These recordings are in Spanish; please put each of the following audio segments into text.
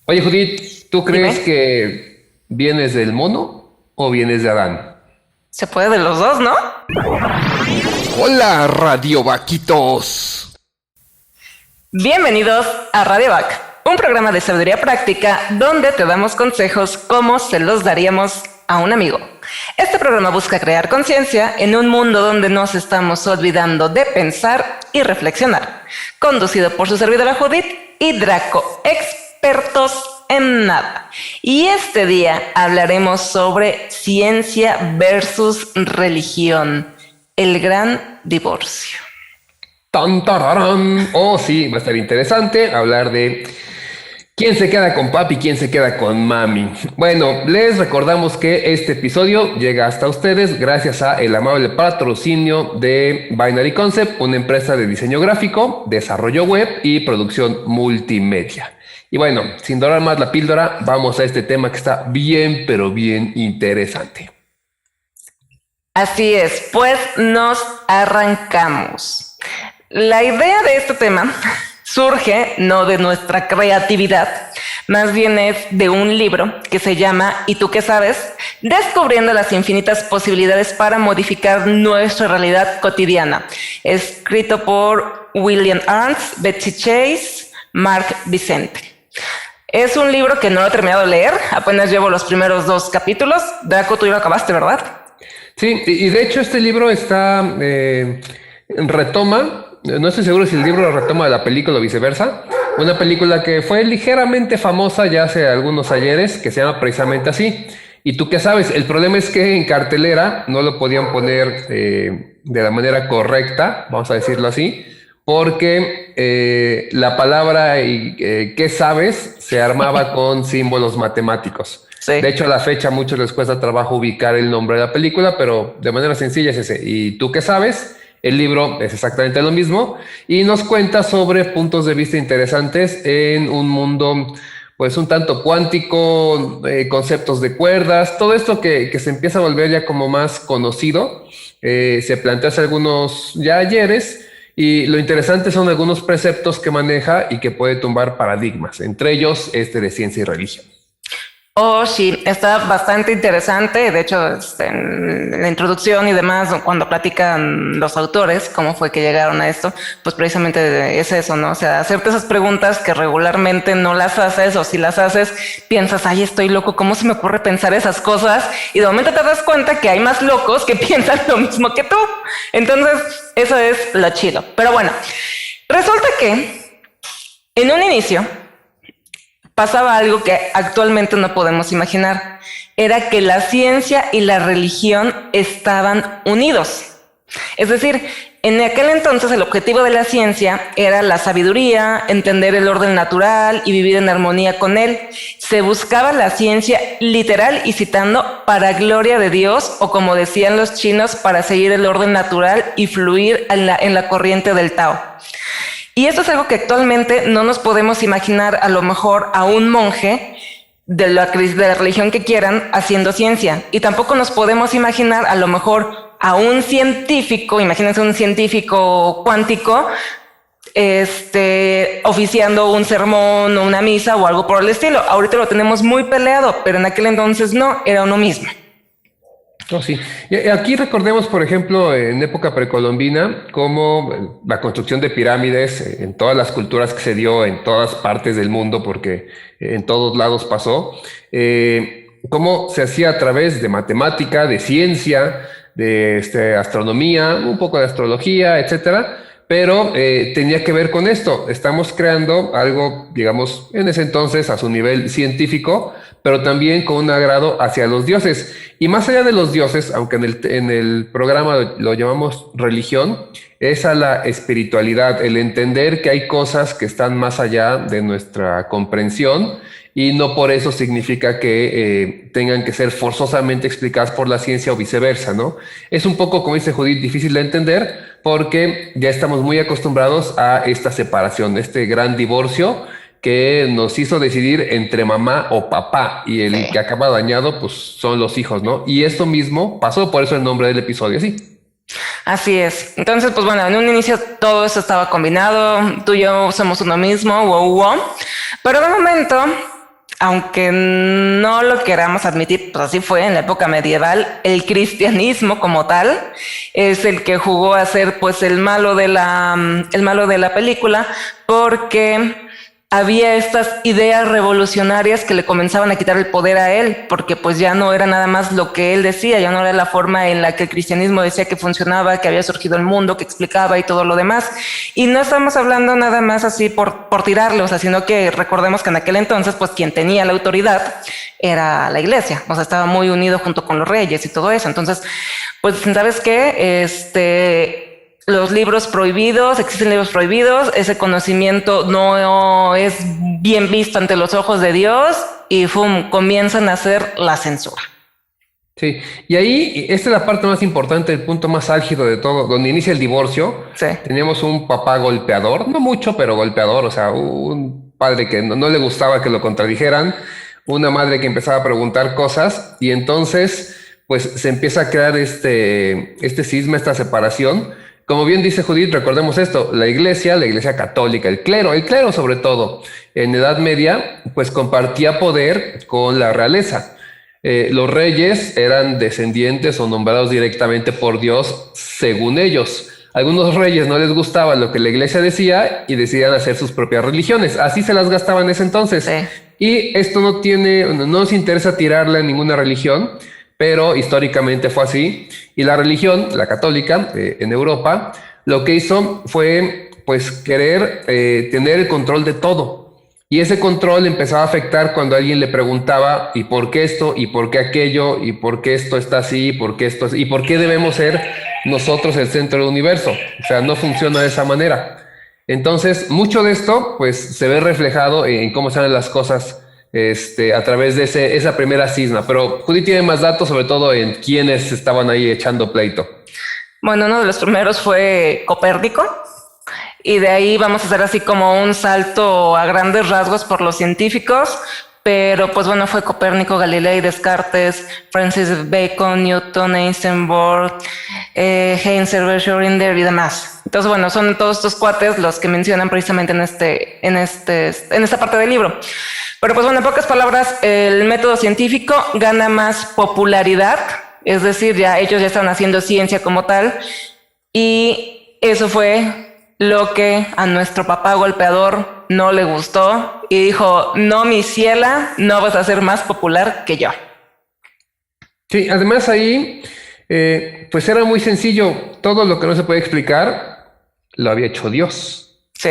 Oye, Judith, ¿tú crees Dime. que vienes del mono o vienes de Adán? Se puede de los dos, ¿no? Hola, Radio Vaquitos. Bienvenidos a Radio Vac, un programa de sabiduría práctica donde te damos consejos como se los daríamos a un amigo. Este programa busca crear conciencia en un mundo donde nos estamos olvidando de pensar y reflexionar. Conducido por su servidora Judith y Draco, expertos en nada. Y este día hablaremos sobre ciencia versus religión, el gran divorcio. ¡Tan, tararán! Oh, sí, va a estar interesante hablar de quién se queda con papi y quién se queda con mami. Bueno, les recordamos que este episodio llega hasta ustedes gracias a el amable patrocinio de Binary Concept, una empresa de diseño gráfico, desarrollo web y producción multimedia. Y bueno, sin dorar más la píldora, vamos a este tema que está bien, pero bien interesante. Así es, pues nos arrancamos. La idea de este tema surge no de nuestra creatividad, más bien es de un libro que se llama ¿Y tú qué sabes? Descubriendo las infinitas posibilidades para modificar nuestra realidad cotidiana, escrito por William Arndt, Betsy Chase, Mark Vicente. Es un libro que no lo he terminado de leer, apenas llevo los primeros 2 capítulos. Draco, tú ya lo acabaste, ¿verdad? Sí, y de hecho este libro está retoma, no estoy seguro si el libro retoma de la película o viceversa, una película que fue ligeramente famosa ya hace algunos ayeres, que se llama precisamente así. ¿Y tú qué sabes? El problema es que en cartelera no lo podían poner de la manera correcta, vamos a decirlo así, porque la palabra ¿qué sabes? Se armaba con símbolos matemáticos. Sí. De hecho, a la fecha a muchos les cuesta trabajo ubicar el nombre de la película, pero de manera sencilla es ese. ¿Y tú qué sabes? El libro es exactamente lo mismo y nos cuenta sobre puntos de vista interesantes en un mundo pues un tanto cuántico, conceptos de cuerdas, todo esto que se empieza a volver ya como más conocido. Se plantea hace algunos ya ayeres y lo interesante son algunos preceptos que maneja y que puede tumbar paradigmas, entre ellos este de ciencia y religión. Oh, sí, está bastante interesante. De hecho, en la introducción y demás, cuando platican los autores cómo fue que llegaron a esto, pues precisamente es eso, ¿no? O sea, hacerte esas preguntas que regularmente no las haces, o si las haces, piensas, ay, estoy loco, ¿cómo se me ocurre pensar esas cosas? Y de momento te das cuenta que hay más locos que piensan lo mismo que tú. Entonces, eso es lo chido. Pero bueno, resulta que en un inicio pasaba algo que actualmente no podemos imaginar. Era que la ciencia y la religión estaban unidos. Es decir, en aquel entonces el objetivo de la ciencia era la sabiduría, entender el orden natural y vivir en armonía con él. Se buscaba la ciencia literal y citando para gloria de Dios, o como decían los chinos, para seguir el orden natural y fluir en la corriente del Tao. Y esto es algo que actualmente no nos podemos imaginar, a lo mejor a un monje de la religión que quieran haciendo ciencia. Y tampoco nos podemos imaginar a lo mejor a un científico, imagínense un científico cuántico, oficiando un sermón o una misa o algo por el estilo. Ahorita lo tenemos muy peleado, pero en aquel entonces no, era uno mismo. Oh, sí. Y aquí recordemos, por ejemplo, en época precolombina, cómo la construcción de pirámides en todas las culturas que se dio en todas partes del mundo, porque en todos lados pasó, cómo se hacía a través de matemática, de ciencia, de astronomía, un poco de astrología, etcétera. Pero tenía que ver con esto. Estamos creando algo, digamos, en ese entonces a su nivel científico, pero también con un agrado hacia los dioses. Y más allá de los dioses, aunque en el programa lo llamamos religión, es a la espiritualidad, el entender que hay cosas que están más allá de nuestra comprensión y no por eso significa que tengan que ser forzosamente explicadas por la ciencia o viceversa, ¿no? Es un poco, como dice Judith, difícil de entender porque ya estamos muy acostumbrados a esta separación, este gran divorcio que nos hizo decidir entre mamá o papá y el Sí. que acaba dañado pues son los hijos, ¿no? Y esto mismo pasó, por eso el nombre del episodio, sí. Así es. Entonces, pues bueno, en un inicio todo eso estaba combinado, tú y yo somos uno mismo, wow, wow. Pero de momento, aunque no lo queramos admitir, pues así fue en la época medieval, el cristianismo como tal es el que jugó a ser pues el malo de la película, porque había estas ideas revolucionarias que le comenzaban a quitar el poder a él, porque pues ya no era nada más lo que él decía, ya no era la forma en la que el cristianismo decía que funcionaba, que había surgido el mundo, que explicaba y todo lo demás. Y no estamos hablando nada más así por tirarle, o sea, sino que recordemos que en aquel entonces, pues quien tenía la autoridad era la iglesia, o sea, estaba muy unido junto con los reyes y todo eso. Entonces, pues, ¿sabes qué? Los libros prohibidos, existen libros prohibidos, ese conocimiento no es bien visto ante los ojos de Dios y comienzan a hacer la censura. Sí, y ahí, esta es la parte más importante, el punto más álgido de todo, donde inicia el divorcio. Sí. Teníamos un papá golpeador, no mucho, pero golpeador, o sea, un padre que no le gustaba que lo contradijeran, una madre que empezaba a preguntar cosas, y entonces, pues se empieza a crear este cisma, esta separación. Como bien dice Judith, recordemos esto, la iglesia católica, el clero sobre todo, en Edad Media, pues compartía poder con la realeza. Los reyes eran descendientes o nombrados directamente por Dios según ellos. Algunos reyes no les gustaba lo que la iglesia decía y decidían hacer sus propias religiones. Así se las gastaban en ese entonces. Sí. Y esto no nos interesa tirarle a ninguna religión, pero históricamente fue así. Y la religión, la católica, en Europa, lo que hizo fue pues querer tener el control de todo. Y ese control empezaba a afectar cuando alguien le preguntaba, ¿y por qué esto? ¿Y por qué aquello? ¿Y por qué esto está así? ¿Y por qué esto es? ¿Y por qué debemos ser nosotros el centro del universo? O sea, no funciona de esa manera. Entonces, mucho de esto, pues, se ve reflejado en cómo salen las cosas a través de esa primera cisma. Pero Judy tiene más datos, sobre todo en quiénes estaban ahí echando pleito. Bueno, uno de los primeros fue Copérnico. Y de ahí vamos a hacer así como un salto a grandes rasgos por los científicos, pero pues bueno, fue Copérnico, Galilei, Descartes, Francis Bacon, Newton, Einstein, Bohr, Heinz, Schrödinger y demás. Entonces bueno, son todos estos cuates los que mencionan precisamente en esta parte del libro. Pero pues bueno, en pocas palabras, el método científico gana más popularidad, es decir, ellos ya están haciendo ciencia como tal, y eso fue lo que a nuestro papá golpeador no le gustó y dijo, no, mi ciela, no vas a ser más popular que yo. Sí, además ahí, pues era muy sencillo, todo lo que no se puede explicar, lo había hecho Dios. Sí.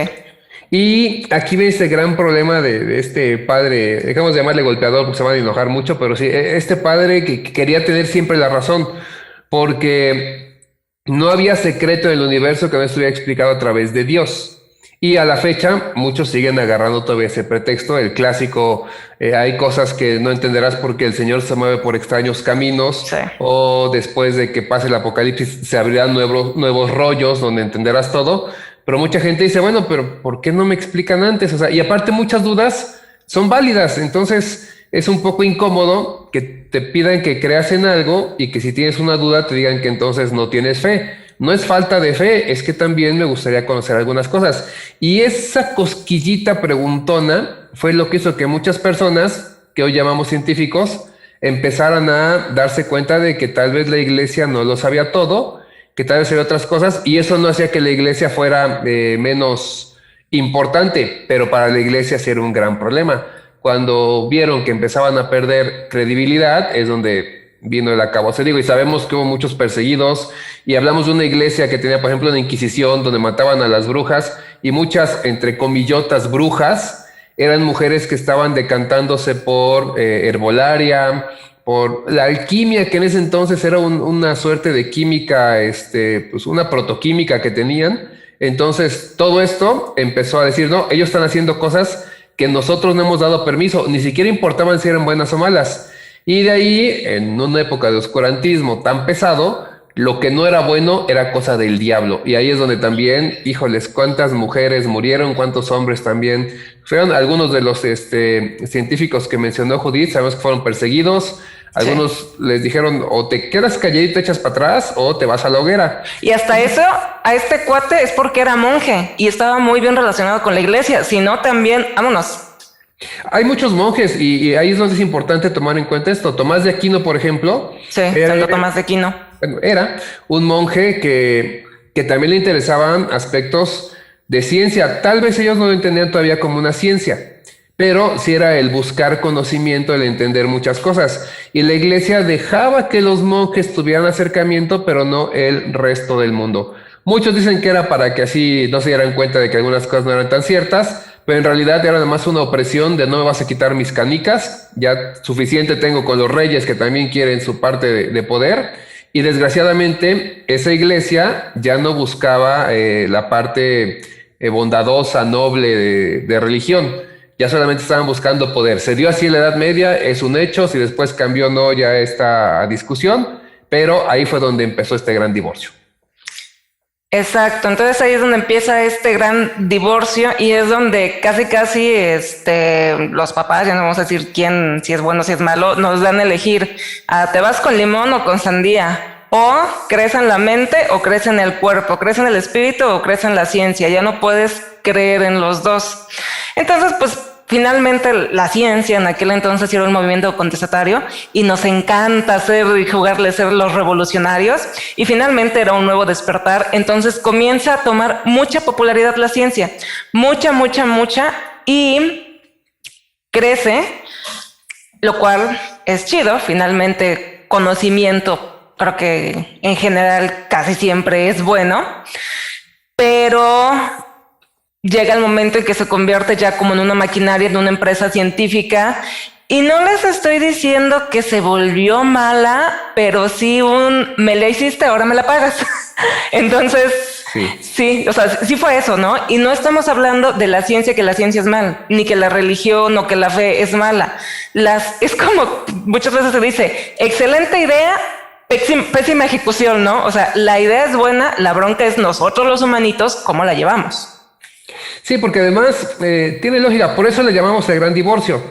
Y aquí ves este gran problema de este padre, dejamos de llamarle golpeador porque se van a enojar mucho, pero sí, este padre que quería tener siempre la razón, porque no había secreto en el universo que no estuviera explicado a través de Dios. Y a la fecha, muchos siguen agarrando todavía ese pretexto, el clásico, hay cosas que no entenderás porque el Señor se mueve por extraños caminos, Sí. o después de que pase el apocalipsis se abrirán nuevos rollos donde entenderás todo. Pero mucha gente dice, bueno, pero ¿por qué no me explican antes? O sea, y aparte muchas dudas son válidas, entonces es un poco incómodo que te pidan que creas en algo y que si tienes una duda te digan que entonces no tienes fe. No es falta de fe, es que también me gustaría conocer algunas cosas. Y esa cosquillita preguntona fue lo que hizo que muchas personas, que hoy llamamos científicos, empezaran a darse cuenta de que tal vez la iglesia no lo sabía todo, que tal vez había otras cosas, y eso no hacía que la iglesia fuera menos importante, pero para la iglesia sí era un gran problema. Cuando vieron que empezaban a perder credibilidad, es donde vino el acabose. Digo, y sabemos que hubo muchos perseguidos, y hablamos de una iglesia que tenía, por ejemplo, una Inquisición, donde mataban a las brujas, y muchas, entre comillotas, brujas, eran mujeres que estaban decantándose por herbolaria, por la alquimia, que en ese entonces era una suerte de química, pues una protoquímica que tenían. Entonces, todo esto empezó a decir, no, ellos están haciendo cosas que nosotros no hemos dado permiso, ni siquiera importaban si eran buenas o malas. Y de ahí, en una época de oscurantismo tan pesado, lo que no era bueno era cosa del diablo. Y ahí es donde también, híjoles, cuántas mujeres murieron, cuántos hombres también. Fueron algunos de los científicos que mencionó Judith, sabemos que fueron perseguidos. Sí. Algunos les dijeron o te quedas calladito, te echas para atrás o te vas a la hoguera. Y hasta eso, a este cuate es porque era monje y estaba muy bien relacionado con la iglesia. Si no, también, vámonos. Hay muchos monjes y ahí es donde es importante tomar en cuenta esto. Tomás de Aquino, por ejemplo, Sí, era, Santo Tomás de Aquino. bueno, era un monje que también le interesaban aspectos de ciencia. Tal vez ellos no lo entendían todavía como una ciencia, pero sí era el buscar conocimiento, el entender muchas cosas. Y la iglesia dejaba que los monjes tuvieran acercamiento, pero no el resto del mundo. Muchos dicen que era para que así no se dieran cuenta de que algunas cosas no eran tan ciertas, pero en realidad era nada más una opresión de no me vas a quitar mis canicas, ya suficiente tengo con los reyes que también quieren su parte de poder. Y desgraciadamente esa iglesia ya no buscaba la parte bondadosa, noble de religión. Ya solamente estaban buscando poder. Se dio así en la Edad Media, es un hecho, si después cambió o no ya esta discusión, pero ahí fue donde empezó este gran divorcio. Exacto, entonces ahí es donde empieza este gran divorcio y es donde casi los papás, ya no vamos a decir quién, si es bueno, si es malo, nos dan a elegir, ¿te vas con limón o con sandía? O crees en la mente o crees en el cuerpo, crees en el espíritu o crees en la ciencia, ya no puedes creer en los dos. Entonces, pues finalmente la ciencia en aquel entonces era un movimiento contestatario y nos encanta ser y jugarle ser los revolucionarios y finalmente era un nuevo despertar. Entonces comienza a tomar mucha popularidad la ciencia, mucha y crece, lo cual es chido. Finalmente conocimiento creo que en general casi siempre es bueno, pero llega el momento en que se convierte ya como en una maquinaria de una empresa científica y no les estoy diciendo que se volvió mala, pero sí me la hiciste, ahora me la pagas. Entonces, sí, o sea, sí fue eso, ¿no? Y no estamos hablando de la ciencia, que la ciencia es mala, ni que la religión o que la fe es mala. Es como muchas veces se dice, excelente idea, pésima ejecución, ¿no? O sea, la idea es buena, la bronca es nosotros los humanitos, ¿cómo la llevamos? Sí, porque además tiene lógica, por eso le llamamos el gran divorcio,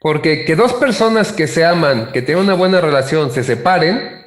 porque que dos personas que se aman, que tienen una buena relación, se separen,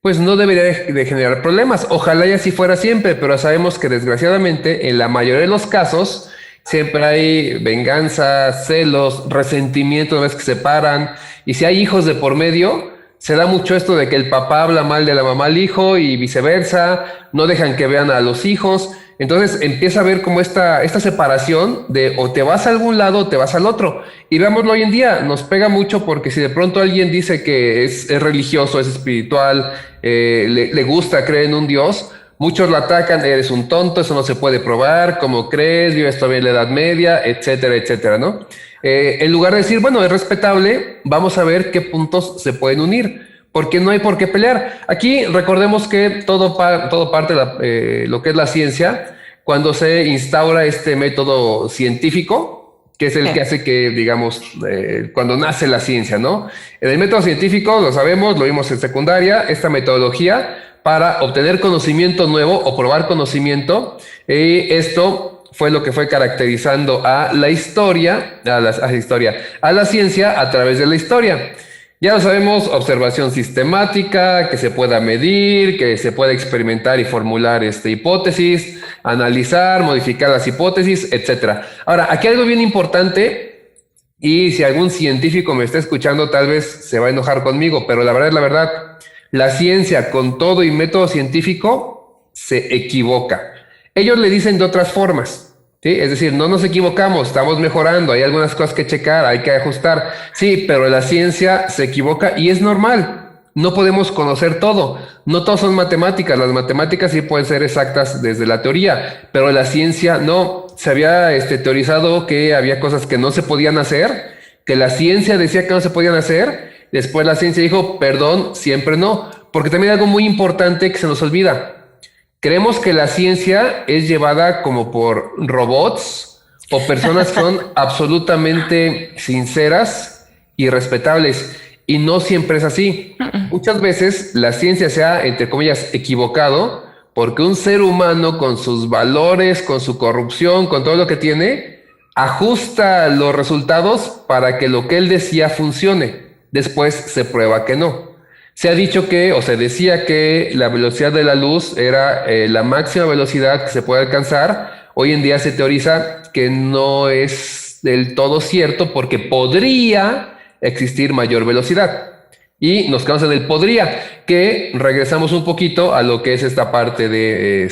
pues no debería de generar problemas. Ojalá y así fuera siempre, pero sabemos que desgraciadamente en la mayoría de los casos siempre hay venganza, celos, resentimiento una vez que se separan, y si hay hijos de por medio, se da mucho esto de que el papá habla mal de la mamá al hijo y viceversa, no dejan que vean a los hijos. Entonces empieza a ver como esta separación de o te vas a algún lado o te vas al otro. Y veámoslo hoy en día, nos pega mucho porque si de pronto alguien dice que es religioso, es espiritual, le gusta, cree en un Dios, muchos la atacan, eres un tonto, eso no se puede probar, ¿cómo crees? Vives todavía en la Edad Media, etcétera, etcétera, ¿no? En lugar de decir, bueno, es respetable, vamos a ver qué puntos se pueden unir. Porque no hay por qué pelear. Aquí recordemos que todo parte de lo que es la ciencia, cuando se instaura este método científico, que es el que hace que, digamos, cuando nace la ciencia, ¿no? En el método científico, lo sabemos, lo vimos en secundaria, esta metodología para obtener conocimiento nuevo o probar conocimiento, esto fue lo que fue caracterizando a la historia, a la ciencia a través de la historia. Ya lo sabemos, observación sistemática, que se pueda medir, que se pueda experimentar y formular hipótesis, analizar, modificar las hipótesis, etcétera. Ahora, aquí hay algo bien importante, y si algún científico me está escuchando, tal vez se va a enojar conmigo, pero la verdad es la verdad. La ciencia, con todo y método científico, se equivoca. Ellos le dicen de otras formas. ¿Sí? Es decir, no nos equivocamos, estamos mejorando, hay algunas cosas que checar, hay que ajustar. Sí, pero la ciencia se equivoca y es normal. No podemos conocer todo. No todos son matemáticas. Las matemáticas sí pueden ser exactas desde la teoría, pero la ciencia no. Se había teorizado que había cosas que no se podían hacer, que la ciencia decía que no se podían hacer. Después la ciencia dijo, perdón, siempre no. Porque también hay algo muy importante que se nos olvida. Creemos que la ciencia es llevada como por robots o personas que son absolutamente sinceras y respetables. Y no siempre es así. Muchas veces la ciencia se ha, entre comillas, equivocado porque un ser humano con sus valores, con su corrupción, con todo lo que tiene, ajusta los resultados para que lo que él decía funcione. después se prueba que no. Se ha dicho que, o se decía que la velocidad de la luz era la máxima velocidad que se puede alcanzar. Hoy en día se teoriza que no es del todo cierto porque podría existir mayor velocidad. Y nos quedamos en el podría, que regresamos un poquito a lo que es esta parte de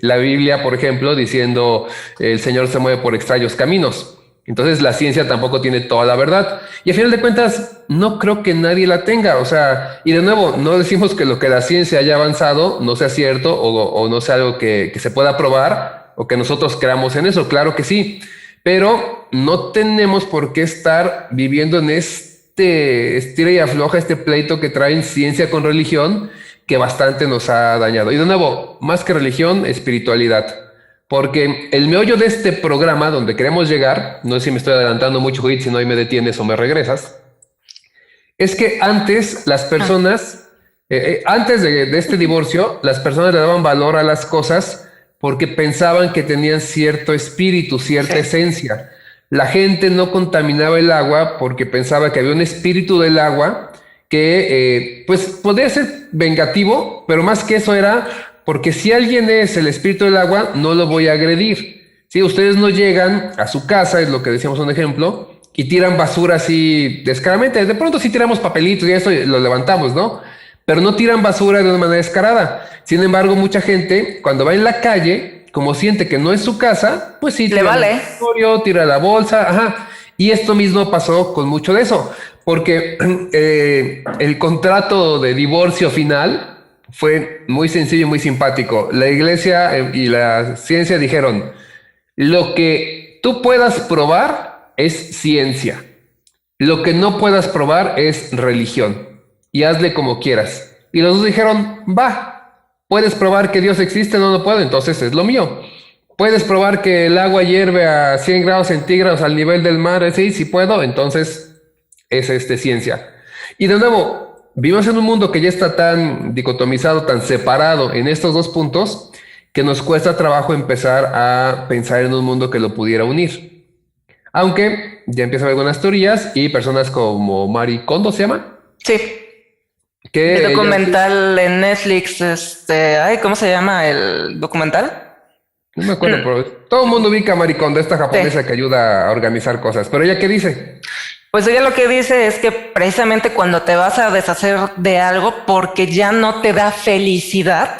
la Biblia, por ejemplo, diciendo el Señor se mueve por extraños caminos. Entonces la ciencia tampoco tiene toda la verdad. Y a final de cuentas, no creo que nadie la tenga. O sea, y de nuevo, no decimos que lo que la ciencia haya avanzado no sea cierto o no sea algo que se pueda probar o que nosotros creamos en eso. Claro que sí. Pero no tenemos por qué estar viviendo en estira y afloja, este pleito que traen ciencia con religión, que bastante nos ha dañado. Y de nuevo, más que religión, espiritualidad. Porque el meollo de este programa donde queremos llegar, no sé si me estoy adelantando mucho, Judith, si no ahí me detienes o me regresas, es que antes las personas, antes de este divorcio, las personas le daban valor a las cosas porque pensaban que tenían cierto espíritu, cierta esencia. La gente no contaminaba el agua porque pensaba que había un espíritu del agua que pues podría ser vengativo, pero más que eso era porque si alguien es el espíritu del agua, no lo voy a agredir. Si ustedes no llegan a su casa, es lo que decíamos un ejemplo, y tiran basura así descaradamente. De pronto sí tiramos papelitos y eso lo levantamos, ¿no? Pero no tiran basura de una manera descarada. Sin embargo, mucha gente, cuando va en la calle, como siente que no es su casa, pues sí, le vale. Tira la bolsa, ajá. Y esto mismo pasó con mucho de eso, porque el contrato de divorcio final fue muy sencillo y muy simpático. La iglesia y la ciencia dijeron, lo que tú puedas probar es ciencia. Lo que no puedas probar es religión. Y hazle como quieras. Y los dos dijeron, va, puedes probar que Dios existe, no lo puedo, entonces es lo mío. Puedes probar que el agua hierve a 100 grados centígrados al nivel del mar, sí, sí puedo, entonces es ciencia. Y de nuevo, vivimos en un mundo que ya está tan dicotomizado, tan separado en estos dos puntos, que nos cuesta trabajo empezar a pensar en un mundo que lo pudiera unir. Aunque ya empiezan a haber algunas teorías y personas como Marie Kondo, ¿se llama? Sí. Que el documental en Netflix, ¿cómo se llama el documental? No me acuerdo, pero todo el mundo ubica a Marie Kondo, esta japonesa que ayuda a organizar cosas. Pero ella, ¿qué dice? Pues ella lo que dice es que precisamente cuando te vas a deshacer de algo porque ya no te da felicidad,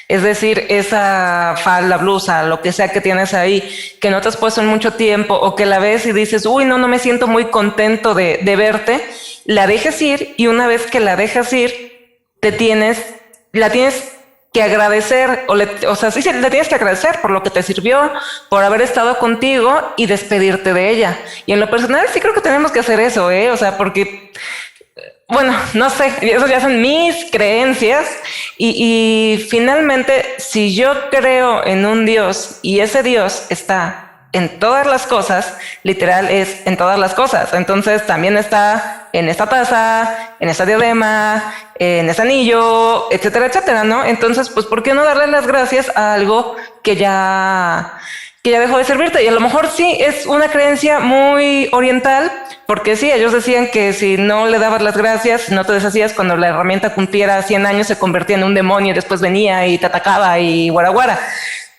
es decir, esa falda, blusa, lo que sea que tienes ahí, que no te has puesto en mucho tiempo o que la ves y dices, uy, no me siento muy contento de verte, la dejes ir y una vez que la dejas ir, la tienes que agradecer, o sea, sí, le tienes que agradecer por lo que te sirvió, por haber estado contigo y despedirte de ella. Y en lo personal sí creo que tenemos que hacer eso, o sea, porque, bueno, no sé, eso ya son mis creencias y finalmente, si yo creo en un Dios y ese Dios está en todas las cosas, literal es en todas las cosas. Entonces también está en esta taza, en esta diadema, en ese anillo, etcétera, etcétera, ¿no? Entonces, pues, ¿por qué no darle las gracias a algo que ya dejó de servirte? Y a lo mejor sí es una creencia muy oriental, porque sí, ellos decían que si no le dabas las gracias, no te deshacías, cuando la herramienta cumpliera 100 años, se convertía en un demonio y después venía y te atacaba y guaraguara.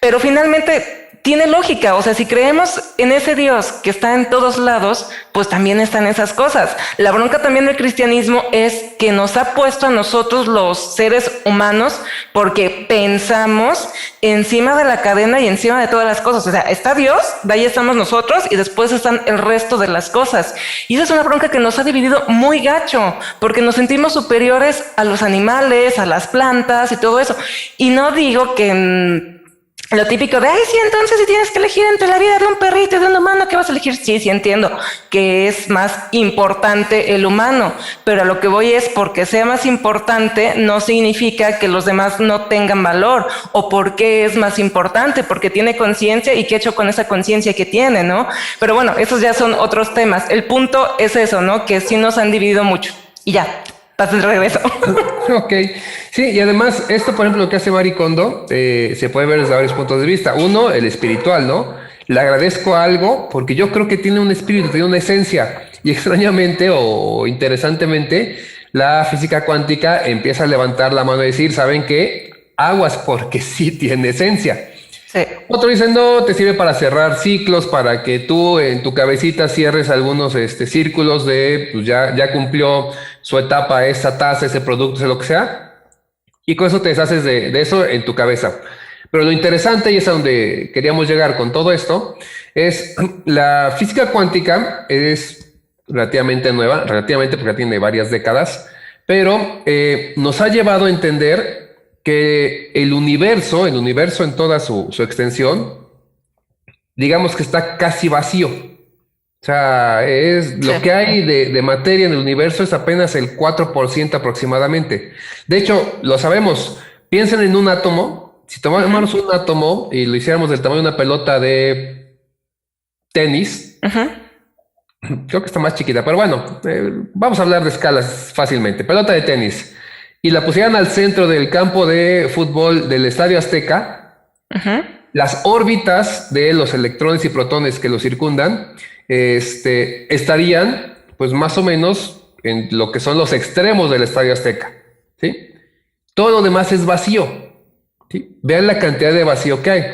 Pero finalmente tiene lógica, o sea, si creemos en ese Dios que está en todos lados, pues también están esas cosas. La bronca también del cristianismo es que nos ha puesto a nosotros los seres humanos porque pensamos encima de la cadena y encima de todas las cosas. O sea, está Dios, de ahí estamos nosotros y después están el resto de las cosas. Y esa es una bronca que nos ha dividido muy gacho, porque nos sentimos superiores a los animales, a las plantas y todo eso. Y no digo que lo típico de, ay, sí, entonces si tienes que elegir entre la vida de un perrito y de un humano, ¿qué vas a elegir? Sí, entiendo que es más importante el humano, pero a lo que voy es, porque sea más importante no significa que los demás no tengan valor, o porque es más importante, porque tiene conciencia y qué ha hecho con esa conciencia que tiene, ¿no? Pero bueno, esos ya son otros temas. El punto es eso, ¿no? Que sí nos han dividido mucho. Y ya. Pasa el regreso. Ok. Sí, y además, esto, por ejemplo, lo que hace Marie Kondo, se puede ver desde varios puntos de vista. Uno, el espiritual, ¿no? le agradezco algo porque yo creo que tiene un espíritu, tiene una esencia. Y extrañamente o interesantemente, la física cuántica empieza a levantar la mano y decir, ¿saben qué? Aguas porque sí tiene esencia. Sí. Otro dice, no, te sirve para cerrar ciclos, para que tú en tu cabecita cierres algunos círculos de, pues ya cumplió su etapa, esa taza, ese producto, ese lo que sea, y con eso te deshaces de eso en tu cabeza. Pero lo interesante, y es a donde queríamos llegar con todo esto, es la física cuántica es relativamente nueva, relativamente porque ya tiene varias décadas, pero nos ha llevado a entender que el universo en toda su extensión, digamos que está casi vacío. O sea, es Sí. lo que hay de materia en el universo es apenas el 4% aproximadamente. De hecho, lo sabemos. Piensen en un átomo. Si tomáramos un átomo y lo hiciéramos del tamaño de una pelota de tenis, Ujú. creo que está más chiquita, pero bueno, vamos a hablar de escalas fácilmente. Pelota de tenis. Y la pusieran al centro del campo de fútbol del Estadio Azteca, Ujú. las órbitas de los electrones y protones que lo circundan, estarían, pues más o menos, en lo que son los extremos del Estadio Azteca, ¿sí? Todo lo demás es vacío, ¿sí? Vean la cantidad de vacío que hay.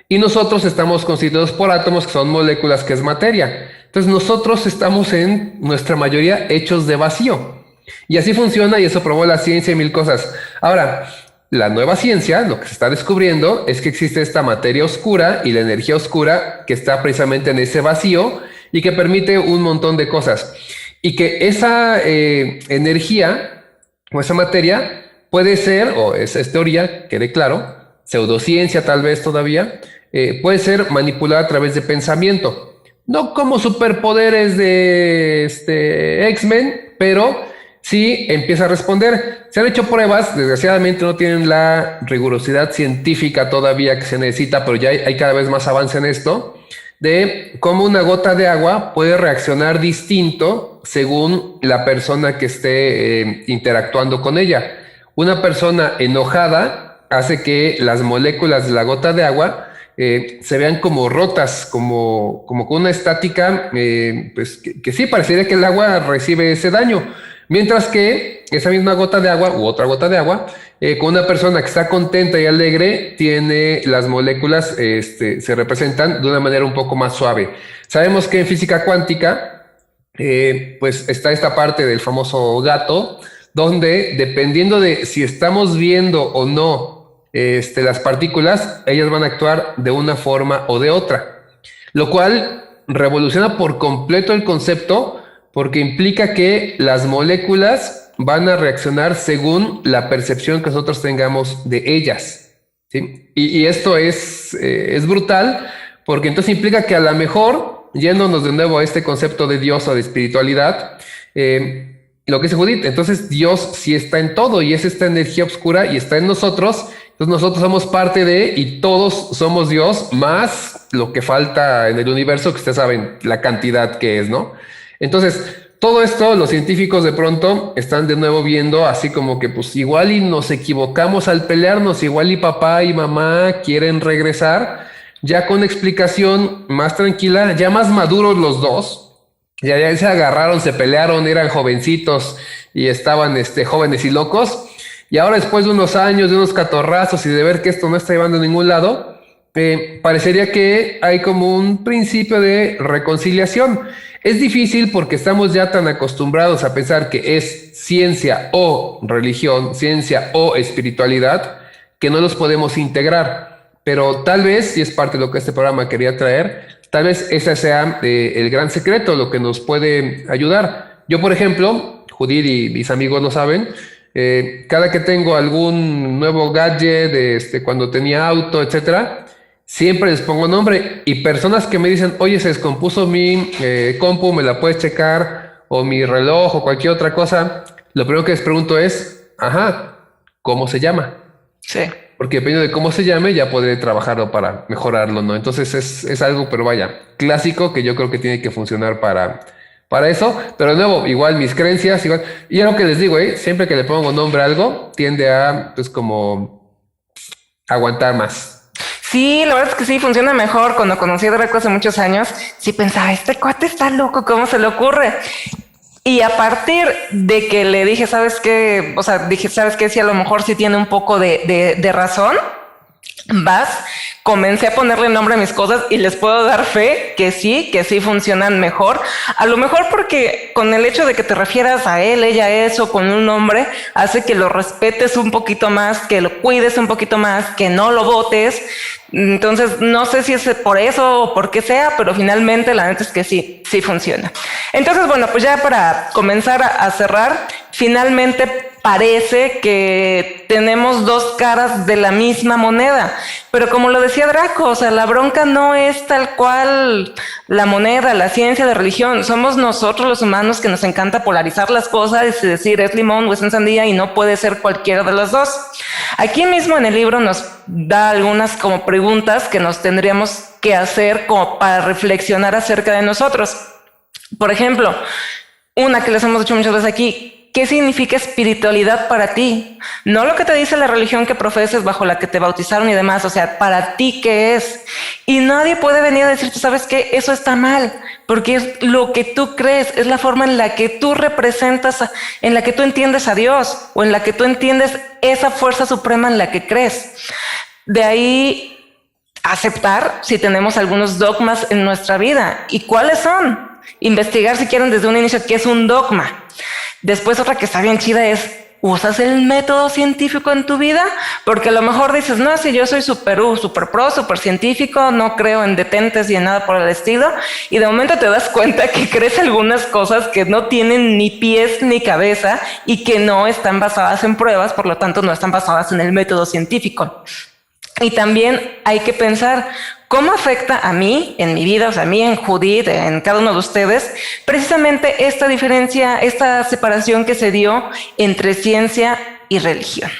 Y nosotros estamos constituidos por átomos que son moléculas, que es materia. Entonces nosotros estamos en nuestra mayoría hechos de vacío. Y así funciona y eso probó la ciencia y mil cosas. Ahora, la nueva ciencia, lo que se está descubriendo es que existe esta materia oscura y la energía oscura que está precisamente en ese vacío y que permite un montón de cosas. Y que esa energía o esa materia puede ser, o es teoría, quede claro, pseudociencia tal vez todavía, puede ser manipulada a través de pensamiento. No como superpoderes de X-Men, pero sí empieza a responder. Se han hecho pruebas, desgraciadamente no tienen la rigurosidad científica todavía que se necesita, pero ya hay cada vez más avance en esto, de cómo una gota de agua puede reaccionar distinto según la persona que esté interactuando con ella. Una persona enojada hace que las moléculas de la gota de agua se vean como rotas, como con una estática, pues que sí, parecería que el agua recibe ese daño. Mientras que esa misma gota de agua u otra gota de agua, con una persona que está contenta y alegre, tiene las moléculas, se representan de una manera un poco más suave. Sabemos que en física cuántica, pues está esta parte del famoso gato, donde dependiendo de si estamos viendo o no las partículas, ellas van a actuar de una forma o de otra, lo cual revoluciona por completo el concepto porque implica que las moléculas van a reaccionar según la percepción que nosotros tengamos de ellas, ¿sí? Y esto es brutal porque entonces implica que a lo mejor, yéndonos de nuevo a este concepto de Dios o de espiritualidad, lo que dice Judith, entonces Dios sí está en todo y es esta energía oscura y está en nosotros. Entonces nosotros somos parte de y todos somos Dios más lo que falta en el universo, que ustedes saben la cantidad que es, ¿no? Entonces, todo esto los científicos de pronto están de nuevo viendo así como que pues igual y nos equivocamos al pelearnos, igual y papá y mamá quieren regresar, ya con explicación más tranquila, ya más maduros los dos, ya se agarraron, se pelearon, eran jovencitos y estaban jóvenes y locos, y ahora después de unos años, de unos catorrazos y de ver que esto no está llevando a ningún lado, parecería que hay como un principio de reconciliación. Es difícil porque estamos ya tan acostumbrados a pensar que es ciencia o religión, ciencia o espiritualidad, que no los podemos integrar. Pero tal vez, y es parte de lo que este programa quería traer, tal vez ese sea el gran secreto, lo que nos puede ayudar. Yo, por ejemplo, Judith y mis amigos lo saben, cada que tengo algún nuevo gadget, cuando tenía auto, etcétera, siempre les pongo nombre y personas que me dicen, oye, se descompuso mi compu, me la puedes checar, o mi reloj o cualquier otra cosa, lo primero que les pregunto es, ajá, ¿cómo se llama? Sí. Porque dependiendo de cómo se llame, ya podré trabajarlo para mejorarlo, ¿no? Entonces es algo, pero vaya, clásico que yo creo que tiene que funcionar para eso. Pero de nuevo, igual mis creencias, igual. Y es lo que les digo, siempre que le pongo nombre a algo, tiende a, pues como, aguantar más. Sí, la verdad es que sí, funciona mejor. Cuando conocí a Draco hace muchos años, sí pensaba, este cuate está loco, ¿cómo se le ocurre? Y a partir de que le dije, ¿sabes qué? O sea, dije, ¿sabes qué? Si a lo mejor sí tiene un poco de razón, vas, comencé a ponerle nombre a mis cosas y les puedo dar fe que sí funcionan mejor. A lo mejor porque con el hecho de que te refieras a él, ella, eso, con un nombre, hace que lo respetes un poquito más, que lo cuides un poquito más, que no lo botes. Entonces, no sé si es por eso o por qué sea, pero finalmente la neta es que sí, sí funciona. Entonces, bueno, pues ya para comenzar a cerrar, finalmente parece que tenemos dos caras de la misma moneda, pero como lo decía Draco, o sea, la bronca no es tal cual la moneda, la ciencia, la religión, somos nosotros los humanos que nos encanta polarizar las cosas y decir es limón o es en sandía y no puede ser cualquiera de las dos. Aquí mismo en el libro nos da algunas como preguntas que nos tendríamos que hacer como para reflexionar acerca de nosotros. Por ejemplo, una que les hemos dicho muchas veces aquí, ¿qué significa espiritualidad para ti? No lo que te dice la religión que profeses bajo la que te bautizaron y demás, o sea, para ti qué es. Y nadie puede venir a decirte, ¿sabes qué? Eso está mal, porque es lo que tú crees, es la forma en la que tú representas, en la que tú entiendes a Dios o en la que tú entiendes esa fuerza suprema en la que crees. De ahí aceptar si tenemos algunos dogmas en nuestra vida y cuáles son. Investigar si quieren desde un inicio qué es un dogma. Después otra que está bien chida es, ¿usas el método científico en tu vida? Porque a lo mejor dices, no, si yo soy súper pro, súper científico, no creo en detentes y en nada por el estilo, y de momento te das cuenta que crees algunas cosas que no tienen ni pies ni cabeza y que no están basadas en pruebas, por lo tanto no están basadas en el método científico. Y también hay que pensar cómo afecta a mí en mi vida, o sea, a mí en Judith, en cada uno de ustedes, precisamente esta diferencia, esta separación que se dio entre ciencia y religión.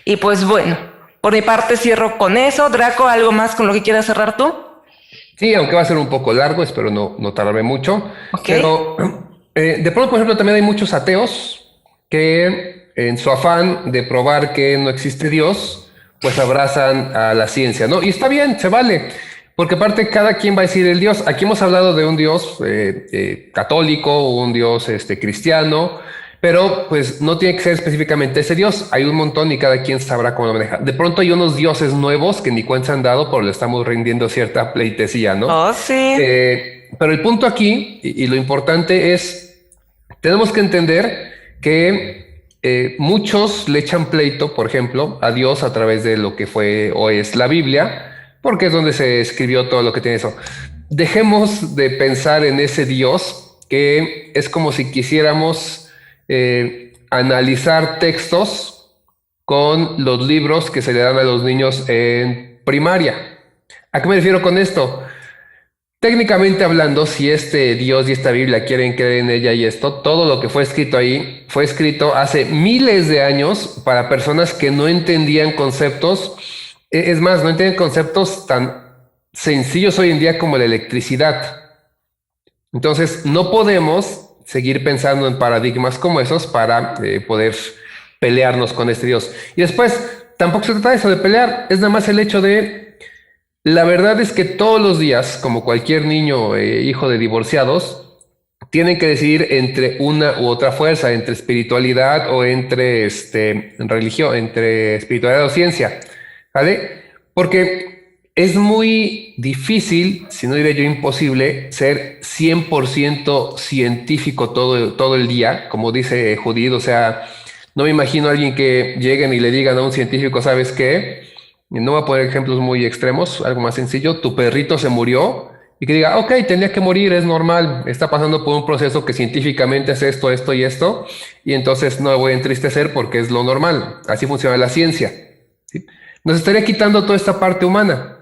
Y pues bueno, por mi parte cierro con eso. Draco, ¿algo más con lo que quieras cerrar tú? Sí, aunque va a ser un poco largo, espero no tardarme mucho. Ok. Pero de pronto, por ejemplo, también hay muchos ateos que en su afán de probar que no existe Dios, pues abrazan a la ciencia, ¿no? Y está bien, se vale, porque aparte cada quien va a decir el Dios. Aquí hemos hablado de un Dios católico, un Dios cristiano, pero pues no tiene que ser específicamente ese Dios. Hay un montón y cada quien sabrá cómo lo maneja. De pronto hay unos dioses nuevos que ni cuenta se han dado, pero le estamos rindiendo cierta pleitesía, ¿no? Oh, sí. Pero el punto aquí, y lo importante es, tenemos que entender que muchos le echan pleito, por ejemplo, a Dios a través de lo que fue o es la Biblia, porque es donde se escribió todo lo que tiene eso. Dejemos de pensar en ese Dios que es como si quisiéramos analizar textos con los libros que se le dan a los niños en primaria. ¿A qué me refiero con esto? Técnicamente hablando, si este Dios y esta Biblia quieren creer en ella y esto, todo lo que fue escrito ahí fue escrito hace miles de años para personas que no entendían conceptos, es más, no entienden conceptos tan sencillos hoy en día como la electricidad. Entonces, no podemos seguir pensando en paradigmas como esos para poder pelearnos con este Dios. Y después, tampoco se trata de eso, de pelear, es nada más el hecho de la verdad es que todos los días, como cualquier niño hijo de divorciados, tienen que decidir entre una u otra fuerza, entre espiritualidad o entre religión, entre espiritualidad o ciencia, ¿vale? Porque es muy difícil, si no diré yo imposible, ser 100% científico todo el día, como dice Judith. O sea, no me imagino a alguien que lleguen y le digan a un científico, ¿sabes qué? No voy a poner ejemplos muy extremos, algo más sencillo. Tu perrito se murió y que diga, ok, tenía que morir, es normal, está pasando por un proceso que científicamente es esto, esto y esto, y entonces no me voy a entristecer porque es lo normal. Así funciona la ciencia, ¿sí? Nos estaría quitando toda esta parte humana.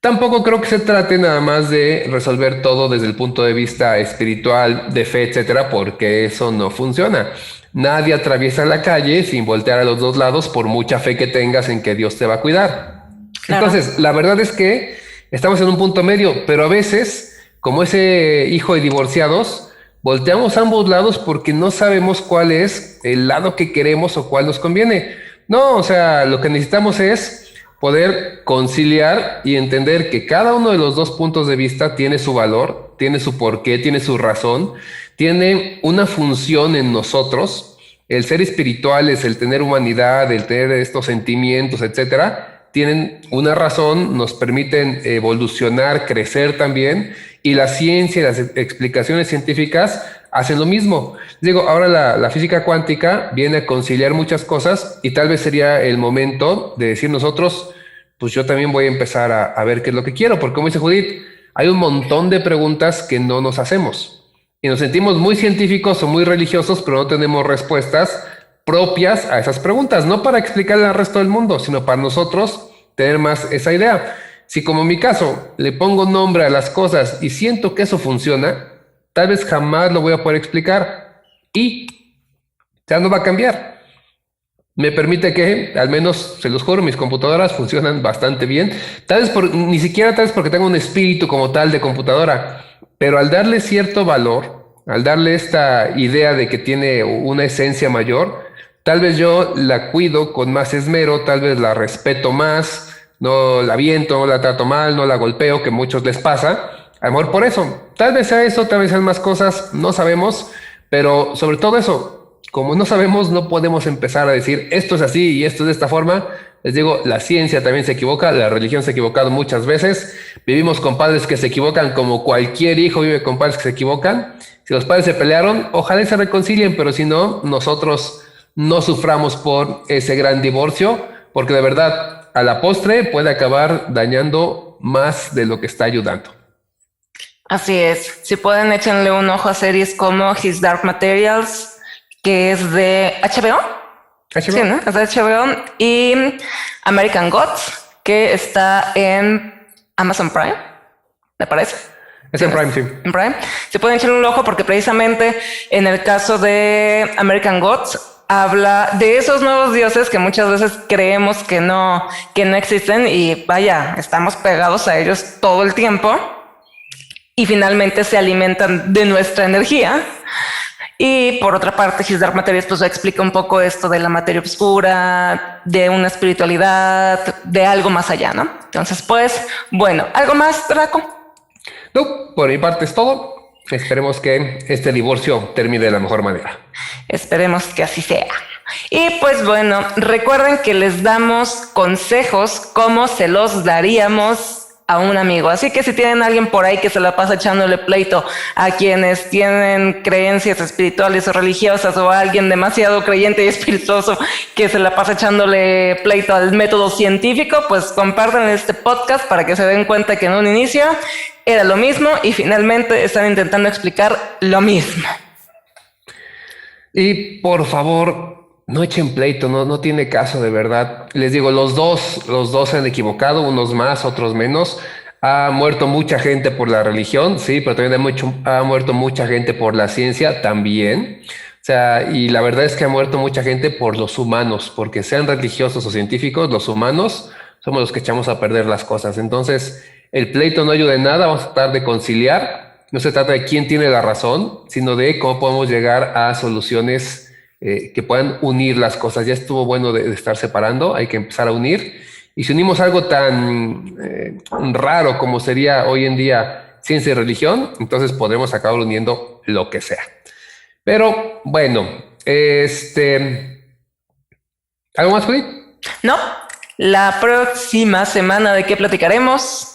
Tampoco creo que se trate nada más de resolver todo desde el punto de vista espiritual, de fe, etcétera, porque eso no funciona. Nadie atraviesa la calle sin voltear a los dos lados por mucha fe que tengas en que Dios te va a cuidar. Claro. Entonces, la verdad es que estamos en un punto medio, pero a veces, como ese hijo de divorciados, volteamos a ambos lados porque no sabemos cuál es el lado que queremos o cuál nos conviene. No, o sea, lo que necesitamos es poder conciliar y entender que cada uno de los dos puntos de vista tiene su valor, tiene su porqué, tiene su razón, tiene una función en nosotros. El ser espirituales, el tener humanidad, el tener estos sentimientos, etcétera, tienen una razón, nos permiten evolucionar, crecer también, y la ciencia y las explicaciones científicas hacen lo mismo. Digo, ahora la física cuántica viene a conciliar muchas cosas y tal vez sería el momento de decir nosotros, pues yo también voy a empezar a ver qué es lo que quiero, porque como dice Judith, hay un montón de preguntas que no nos hacemos y nos sentimos muy científicos o muy religiosos, pero no tenemos respuestas propias a esas preguntas, no para explicarle al resto del mundo, sino para nosotros tener más esa idea. Si como en mi caso le pongo nombre a las cosas y siento que eso funciona, tal vez jamás lo voy a poder explicar y ya no va a cambiar. Me permite que, al menos, se los juro, mis computadoras funcionan bastante bien. Tal vez ni siquiera tal vez porque tengo un espíritu como tal de computadora, pero al darle cierto valor, al darle esta idea de que tiene una esencia mayor, tal vez yo la cuido con más esmero, tal vez la respeto más, no la aviento, no la trato mal, no la golpeo, que a muchos les pasa. A lo mejor por eso, tal vez sea eso, tal vez sean más cosas, no sabemos, pero sobre todo eso, como no sabemos, no podemos empezar a decir esto es así y esto es de esta forma. Les digo, la ciencia también se equivoca, la religión se ha equivocado muchas veces, vivimos con padres que se equivocan como cualquier hijo vive con padres que se equivocan. Si los padres se pelearon, ojalá y se reconcilien, pero si no, nosotros no suframos por ese gran divorcio, porque de verdad, a la postre puede acabar dañando más de lo que está ayudando. Así es. Si pueden, échenle un ojo a series como His Dark Materials, que es de HBO. Sí, ¿no? Es de HBO. Y American Gods, que está en Amazon Prime, me parece. Es en Prime, sí. En Prime. Si pueden echarle un ojo porque precisamente en el caso de American Gods habla de esos nuevos dioses que muchas veces creemos que no existen y vaya, estamos pegados a ellos todo el tiempo. Y finalmente se alimentan de nuestra energía. Y por otra parte, His Dark Materials pues explica un poco esto de la materia oscura, de una espiritualidad, de algo más allá, ¿no? Entonces, pues, bueno, ¿algo más, Draco? No, por mi parte es todo. Esperemos que este divorcio termine de la mejor manera. Esperemos que así sea. Y pues bueno, recuerden que les damos consejos como se los daríamos a un amigo. Así que si tienen a alguien por ahí que se la pasa echándole pleito a quienes tienen creencias espirituales o religiosas, o a alguien demasiado creyente y espirituoso que se la pasa echándole pleito al método científico, pues compartan este podcast para que se den cuenta que en un inicio era lo mismo y finalmente están intentando explicar lo mismo. Y por favor, no echen pleito, no tiene caso, de verdad. Les digo, los dos se han equivocado, unos más, otros menos. Ha muerto mucha gente por la religión, sí, pero también ha muerto mucha gente por la ciencia también. O sea, y la verdad es que ha muerto mucha gente por los humanos, porque sean religiosos o científicos, los humanos somos los que echamos a perder las cosas. Entonces, el pleito no ayuda en nada, vamos a tratar de conciliar. No se trata de quién tiene la razón, sino de cómo podemos llegar a soluciones que puedan unir las cosas. Ya estuvo bueno de estar separando, hay que empezar a unir. Y si unimos algo tan raro como sería hoy en día ciencia y religión, entonces podremos acabar uniendo lo que sea. Pero bueno, ¿algo más, Judith? No, la próxima semana ¿de qué platicaremos?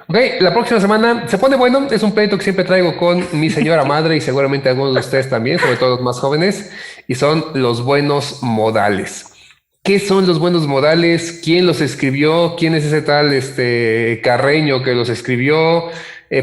Ok, la próxima semana se pone bueno, es un pleito que siempre traigo con mi señora madre y seguramente algunos de ustedes también, sobre todo los más jóvenes, y son los buenos modales. ¿Qué son los buenos modales? ¿Quién los escribió? ¿Quién es ese tal Carreño que los escribió?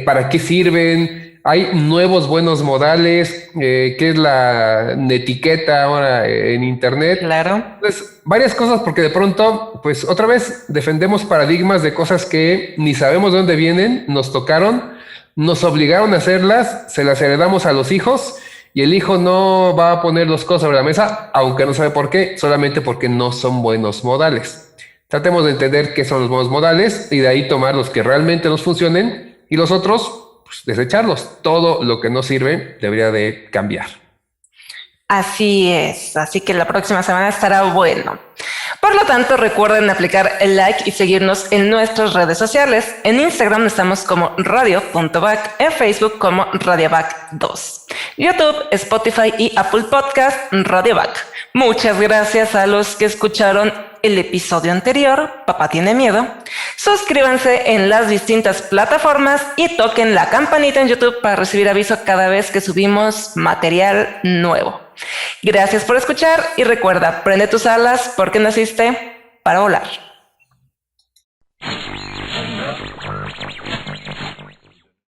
¿Para qué sirven? Hay nuevos buenos modales, ¿qué es la netiqueta ahora en internet? Claro. Pues varias cosas, porque de pronto, pues otra vez defendemos paradigmas de cosas que ni sabemos de dónde vienen, nos tocaron, nos obligaron a hacerlas, se las heredamos a los hijos y el hijo no va a poner los cosas sobre la mesa, aunque no sabe por qué, solamente porque no son buenos modales. Tratemos de entender qué son los buenos modales y de ahí tomar los que realmente nos funcionen y los otros, pues, desecharlos. Todo lo que no sirve debería de cambiar. Así es, así que la próxima semana estará bueno. Por lo tanto, recuerden aplicar el like y seguirnos en nuestras redes sociales. En Instagram estamos como radio.back, en Facebook como radioback2, YouTube, Spotify y Apple Podcast Radioback. Muchas gracias a los que escucharon el episodio anterior, Papá tiene miedo. Suscríbanse en las distintas plataformas y toquen la campanita en YouTube para recibir aviso cada vez que subimos material nuevo. Gracias por escuchar y recuerda, prende tus alas porque naciste para volar.